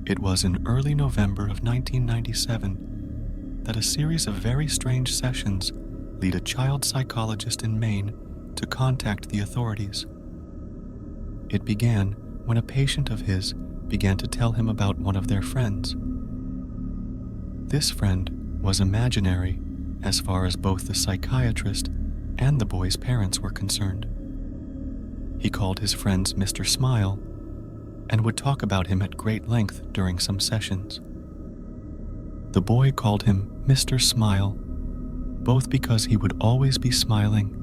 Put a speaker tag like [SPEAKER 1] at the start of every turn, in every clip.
[SPEAKER 1] It was in early November of 1997 that a series of very strange sessions lead a child psychologist in Maine to contact the authorities. It began when a patient of his began to tell him about one of their friends. This friend was imaginary as far as both the psychiatrist and the boy's parents were concerned. He called his friends Mr. Smile and would talk about him at great length during some sessions. The boy called him Mr. Smile, both because he would always be smiling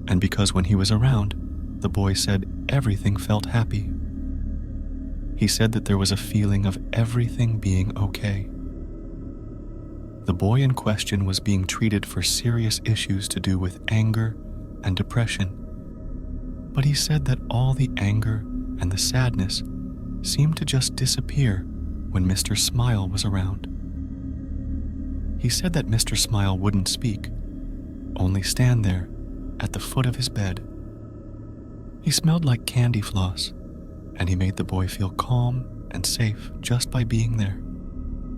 [SPEAKER 1] and because when he was around, the boy said everything felt happy. He said that there was a feeling of everything being okay. The boy in question was being treated for serious issues to do with anger and depression, but he said that all the anger and the sadness seemed to just disappear when Mr. Smile was around. He said that Mr. Smile wouldn't speak, only stand there at the foot of his bed. He smelled like candy floss, and he made the boy feel calm and safe just by being there.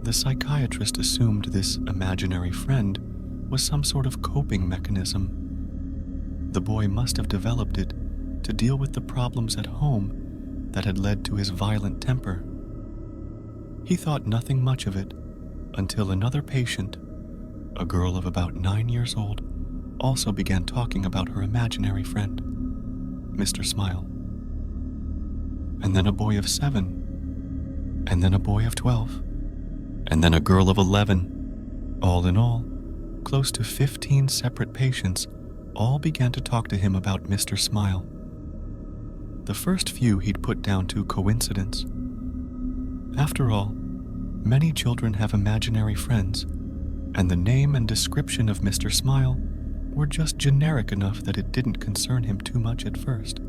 [SPEAKER 1] The psychiatrist assumed this imaginary friend was some sort of coping mechanism. The boy must have developed it to deal with the problems at home that had led to his violent temper. He thought nothing much of it until another patient, a girl of about 9 years old, also began talking about her imaginary friend, Mr. Smile. And then a boy of 7, and then a boy of 12, and then a girl of 11. All in all, close to 15 separate patients all began to talk to him about Mr. Smile. The first few he'd put down to coincidence. After all, many children have imaginary friends, and the name and description of Mr. Smile were just generic enough that it didn't concern him too much at first.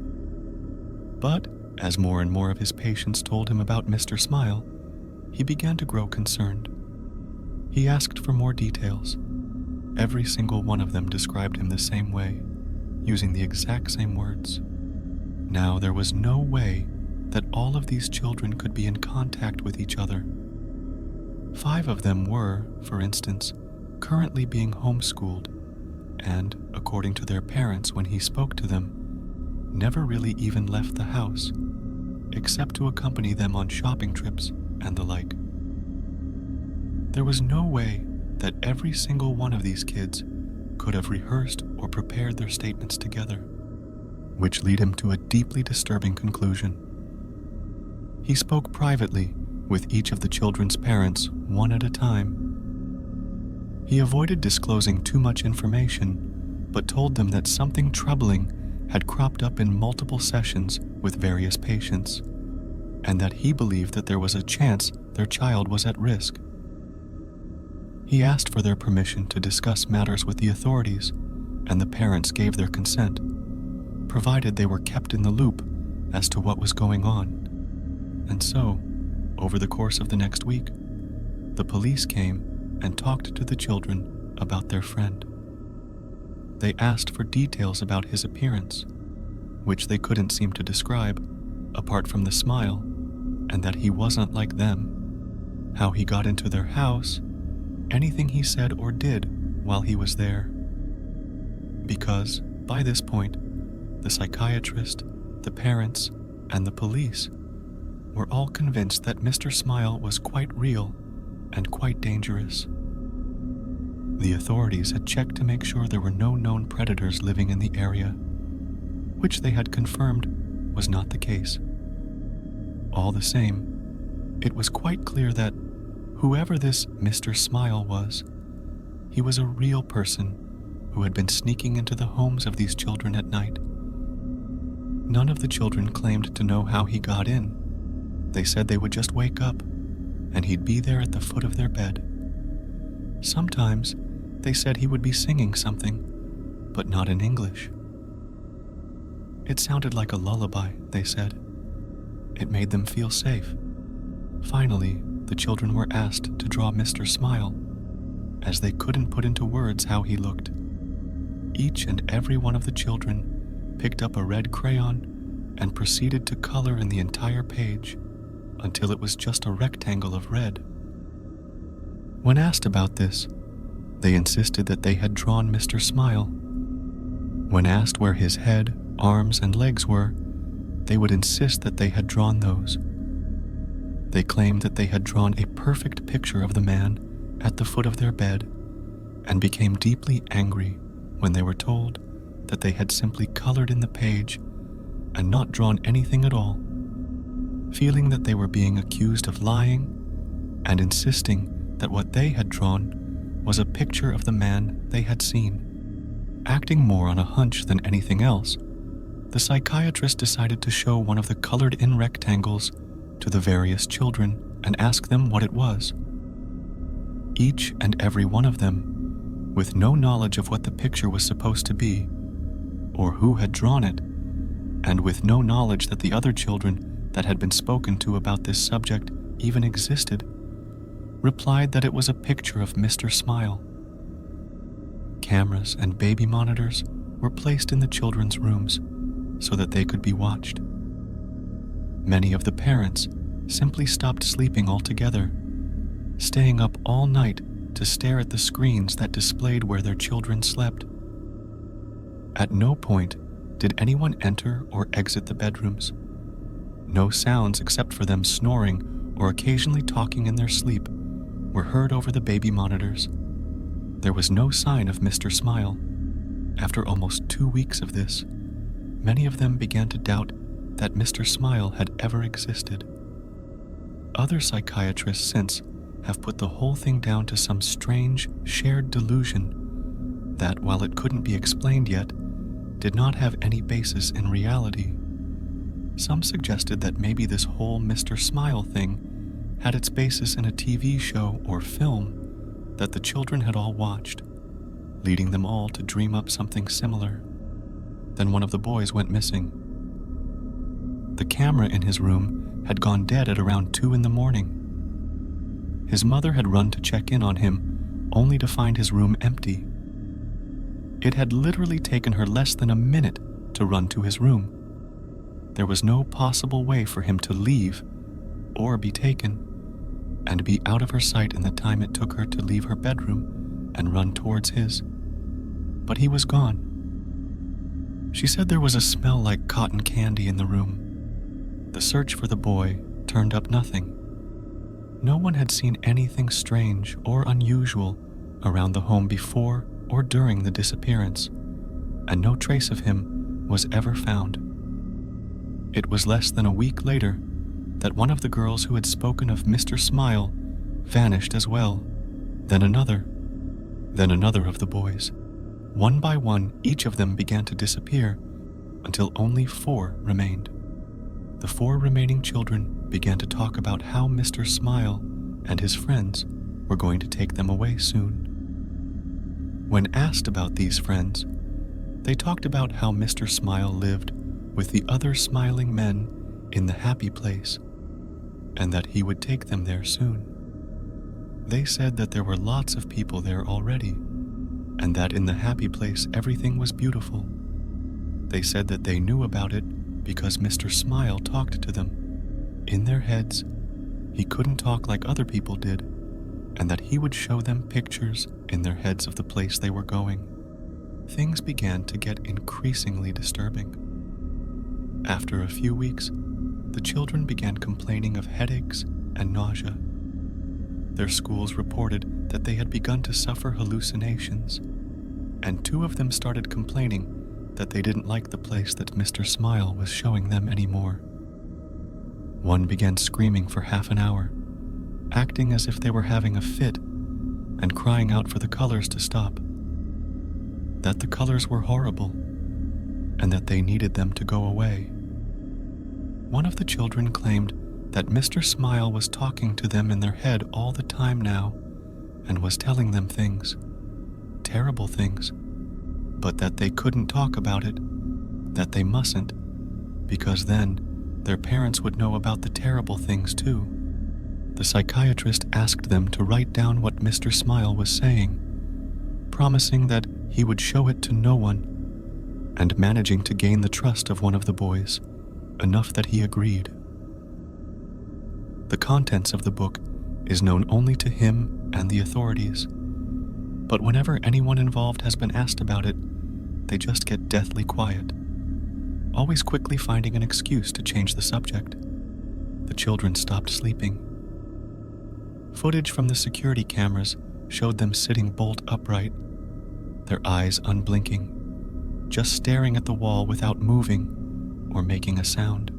[SPEAKER 1] But as more and more of his patients told him about Mr. Smile, he began to grow concerned. He asked for more details. Every single one of them described him the same way, using the exact same words. Now there was no way that all of these children could be in contact with each other. 5 of them were, for instance, currently being homeschooled, and, according to their parents when he spoke to them, never really even left the house, except to accompany them on shopping trips and the like. There was no way that every single one of these kids could have rehearsed or prepared their statements together, which led him to a deeply disturbing conclusion. He spoke privately with each of the children's parents one at a time. He avoided disclosing too much information, but told them that something troubling had cropped up in multiple sessions with various patients, and that he believed that there was a chance their child was at risk. He asked for their permission to discuss matters with the authorities, and the parents gave their consent, provided they were kept in the loop as to what was going on. And so, over the course of the next week, the police came and talked to the children about their friend. They asked for details about his appearance, which they couldn't seem to describe, apart from the smile, and that he wasn't like them, how he got into their house, anything he said or did while he was there. Because, by this point, the psychiatrist, the parents, and the police were all convinced that Mr. Smile was quite real and quite dangerous. The authorities had checked to make sure there were no known predators living in the area, which they had confirmed was not the case. All the same, it was quite clear that whoever this Mr. Smile was, he was a real person who had been sneaking into the homes of these children at night. None of the children claimed to know how he got in. They said they would just wake up, and he'd be there at the foot of their bed. Sometimes, they said he would be singing something, but not in English. It sounded like a lullaby, they said. It made them feel safe. Finally, the children were asked to draw Mr. Smile, as they couldn't put into words how he looked. Each and every one of the children picked up a red crayon and proceeded to color in the entire page, until it was just a rectangle of red. When asked about this, they insisted that they had drawn Mr. Smile. When asked where his head, arms, and legs were, they would insist that they had drawn those. They claimed that they had drawn a perfect picture of the man at the foot of their bed and became deeply angry when they were told that they had simply colored in the page and not drawn anything at all, feeling that they were being accused of lying and insisting that what they had drawn was a picture of the man they had seen. Acting more on a hunch than anything else, the psychiatrist decided to show one of the colored-in rectangles to the various children and ask them what it was. Each and every one of them, with no knowledge of what the picture was supposed to be, or who had drawn it, and with no knowledge that the other children that had been spoken to about this subject even existed, replied that it was a picture of Mr. Smile. Cameras and baby monitors were placed in the children's rooms so that they could be watched. Many of the parents simply stopped sleeping altogether, staying up all night to stare at the screens that displayed where their children slept. At no point did anyone enter or exit the bedrooms. No sounds except for them snoring or occasionally talking in their sleep were heard over the baby monitors. There was no sign of Mr. Smile. After almost 2 weeks of this, many of them began to doubt that Mr. Smile had ever existed. Other psychiatrists since have put the whole thing down to some strange, shared delusion that, while it couldn't be explained yet, did not have any basis in reality. Some suggested that maybe this whole Mr. Smile thing had its basis in a TV show or film that the children had all watched, leading them all to dream up something similar. Then one of the boys went missing. The camera in his room had gone dead at around 2 a.m. His mother had run to check in on him, only to find his room empty. It had literally taken her less than a minute to run to his room. There was no possible way for him to leave or be taken and be out of her sight in the time it took her to leave her bedroom and run towards his. But he was gone. She said there was a smell like cotton candy in the room. The search for the boy turned up nothing. No one had seen anything strange or unusual around the home before or during the disappearance, and no trace of him was ever found. It was less than a week later that one of the girls who had spoken of Mr. Smile vanished as well, then another of the boys. One by one, each of them began to disappear until only 4 remained. The 4 remaining children began to talk about how Mr. Smile and his friends were going to take them away soon. When asked about these friends, they talked about how Mr. Smile lived with the other smiling men in the happy place, and that he would take them there soon. They said that there were lots of people there already, and that in the happy place everything was beautiful. They said that they knew about it because Mr. Smile talked to them. In their heads, he couldn't talk like other people did, and that he would show them pictures in their heads of the place they were going. Things began to get increasingly disturbing. After a few weeks, the children began complaining of headaches and nausea. Their schools reported that they had begun to suffer hallucinations, and 2 of them started complaining that they didn't like the place that Mr. Smile was showing them anymore. One began screaming for half an hour, acting as if they were having a fit, and crying out for the colors to stop. That the colors were horrible, and that they needed them to go away. One of the children claimed that Mr. Smile was talking to them in their head all the time now, and was telling them things, terrible things, but that they couldn't talk about it, that they mustn't, because then their parents would know about the terrible things too. The psychiatrist asked them to write down what Mr. Smile was saying, promising that he would show it to no one, and managing to gain the trust of one of the boys, enough that he agreed. The contents of the book is known only to him and the authorities, but whenever anyone involved has been asked about it, they just get deathly quiet, always quickly finding an excuse to change the subject. The children stopped sleeping. Footage from the security cameras showed them sitting bolt upright, their eyes unblinking, just staring at the wall without moving or making a sound.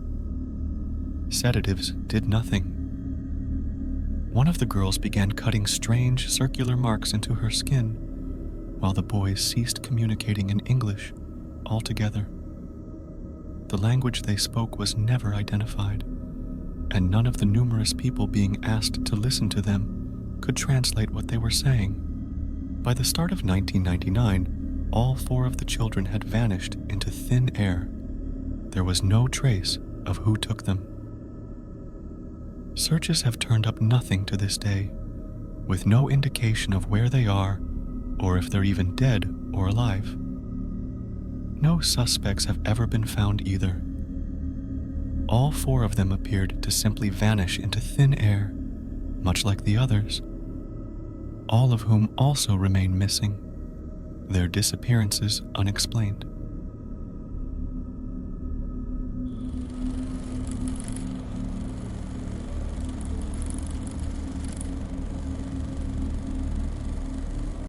[SPEAKER 1] Sedatives did nothing. One of the girls began cutting strange circular marks into her skin, while the boys ceased communicating in English altogether. The language they spoke was never identified, and none of the numerous people being asked to listen to them could translate what they were saying. By the start of 1999, all 4 of the children had vanished into thin air. There was no trace of who took them. Searches have turned up nothing to this day, with no indication of where they are or if they're even dead or alive. No suspects have ever been found either. All 4 of them appeared to simply vanish into thin air, much like the others, all of whom also remain missing, their disappearances unexplained.